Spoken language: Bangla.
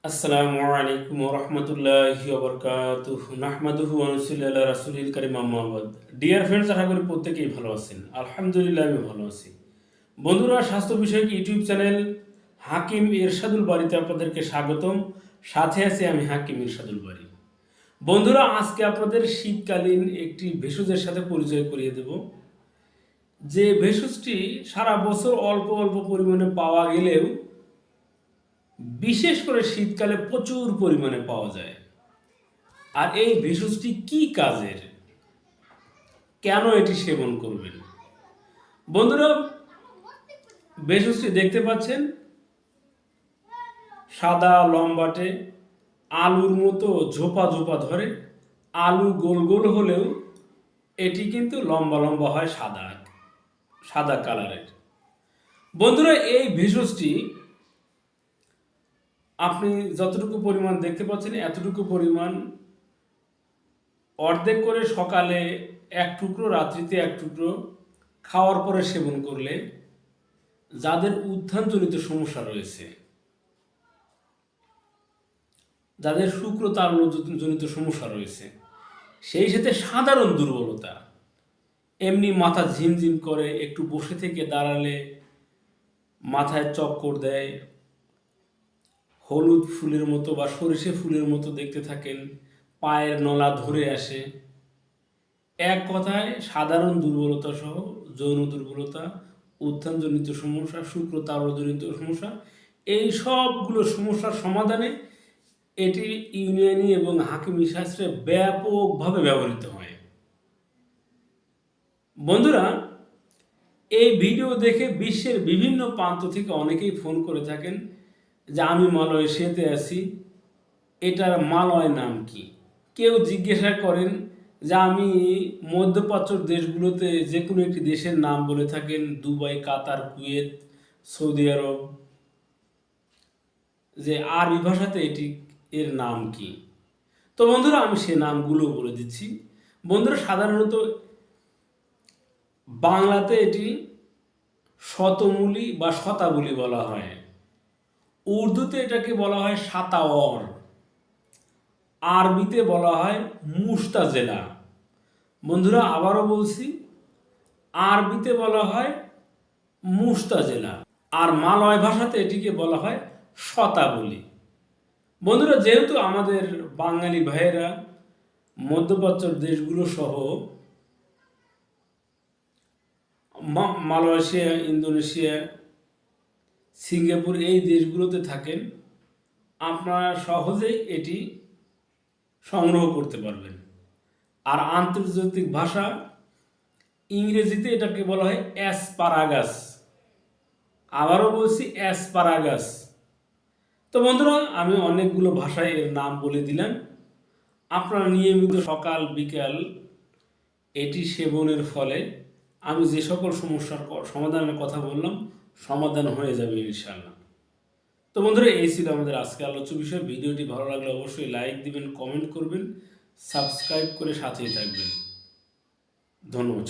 আসসালামু আলাইকুম ওয়া রাহমাতুল্লাহি ওয়া বারাকাতুহু নাহমাদুহু ওয়া নুসাল্লি আলা রাসূলিল কারীম আম্মা বাদ। ডিয়ার ফ্রেন্ডস, আশা করি প্রত্যেকেই ভালো আছেন। আলহামদুলিল্লাহ আমি ভালো আছি। বন্ধুরা, স্বাস্থ্য বিষয়ক ইউটিউব চ্যানেল হাকিম ইরশাদুল বারীতে আপনাদেরকে স্বাগতম। সাথে আছি আমি হাকিম ইরশাদুল বারী। বন্ধুরা, আজকে আপনাদের শীতকালীন একটি ভেষজের সাথে পরিচয় করিয়ে দেব, যে ভেষজটি সারা বছর অল্প অল্প পরিমাণে পাওয়া গেলেও বিশেষ করে শীতকালে প্রচুর পরিমাণে পাওয়া যায়। আর এই ভেষজটি কি কাজের, কেন এটি সেবন করবেন? বন্ধুরা, ভেষজটি দেখতে পাচ্ছেন সাদা, লম্বাটে, আলুর মতো ঝোপা ঝোপা ধরে। আলু গোল গোল হলেও এটি কিন্তু লম্বা লম্বা হয়, সাদা সাদা কালারের। বন্ধুরা, এই ভেষজটি আপনি যতটুকু পরিমাণ দেখতে পাচ্ছেন এতটুকু পরিমাণ অর্ধেক করে সকালে এক টুকরো, রাত্রিতে এক টুকরো খাওয়ার পরে সেবন করলে যাদের উত্থানজনিত সমস্যা রয়েছে, যাদের শুক্রতারজনিত সমস্যা রয়েছে, সেই সাথে সাধারণ দুর্বলতা, এমনি মাথা ঝিমঝিম করে, একটু বসে থেকে দাঁড়ালে মাথায় চক্কর দেয়, হলুদ ফুলের মতো বা সরিষে ফুলের মতো দেখতে থাকেন, পায়ের নলা ধরে আসে, এক কথায় সাধারণ দুর্বলতা সহ যৌন দুর্বলতা, উত্থানজনিত সমস্যা, শুক্রতারজনিত সমস্যা, এই সবগুলো সমস্যার সমাধানে এটি ইউনানি এবং হাকিমি শাস্ত্রে ব্যাপকভাবে ব্যবহৃত হয়। বন্ধুরা, এই ভিডিও দেখে বিশ্বের বিভিন্ন প্রান্ত থেকে অনেকেই ফোন করে থাকেন যে আমি মালয়েশিয়াতে আছি, এটার মালয় নাম কি? কেউ জিজ্ঞাসা করেন যে আমি মধ্যপ্রাচ্য দেশগুলোতে যে কোনো একটি দেশের নাম বলে থাকেন, দুবাই, কাতার, কুয়েত, সৌদি আরব, যে আরবি ভাষাতে এর নাম কি? তো বন্ধুরা, আমি সে নামগুলো বলে দিচ্ছি। বন্ধুরা, সাধারণত বাংলাতে এটি শতমূলী বা শতাবলী বলা হয়, উর্দুতে এটাকে বলা হয় সাতাওয়ার, আরবিতে বলা হয় মুস্তাজেলা। বন্ধুরা, আবারও বলছি, আরবিতে বলা হয় মুস্তাজেলা, আর মালয় ভাষাতে এটিকে বলা হয় শতাবলী। বন্ধুরা, যেহেতু আমাদের বাঙালি ভাইয়েরা মধ্যপ্রাচ্যের দেশগুলো সহ মালয়েশিয়া, ইন্দোনেশিয়া, সিঙ্গাপুর, এই দেশগুলোতে থাকেন, আপনারা সহজেই এটি সংগ্রহ করতে পারবেন। আর আন্তর্জাতিক ভাষা ইংরেজিতে এটাকে বলা হয় অ্যাসপারাগাস। আবারও বলছি, অ্যাসপারাগাস। তো বন্ধুরা, আমি অনেকগুলো ভাষায় এর নাম বলে দিলাম। আপনারা নিয়মিত সকাল বিকাল এটি সেবনের ফলে আমি যে সকল সমস্যার সমাধানের কথা বললাম, সমাধান হয়ে যাবে ইনশাআল্লাহ। তো বন্ধুরা, এই ছিল আমাদের আজকে আলোচ্য বিষয়। ভিডিওটি ভালো লাগলে অবশ্যই লাইক দিবেন, কমেন্ট করবেন, সাবস্ক্রাইব করে সাথেই থাকবেন। ধন্যবাদ।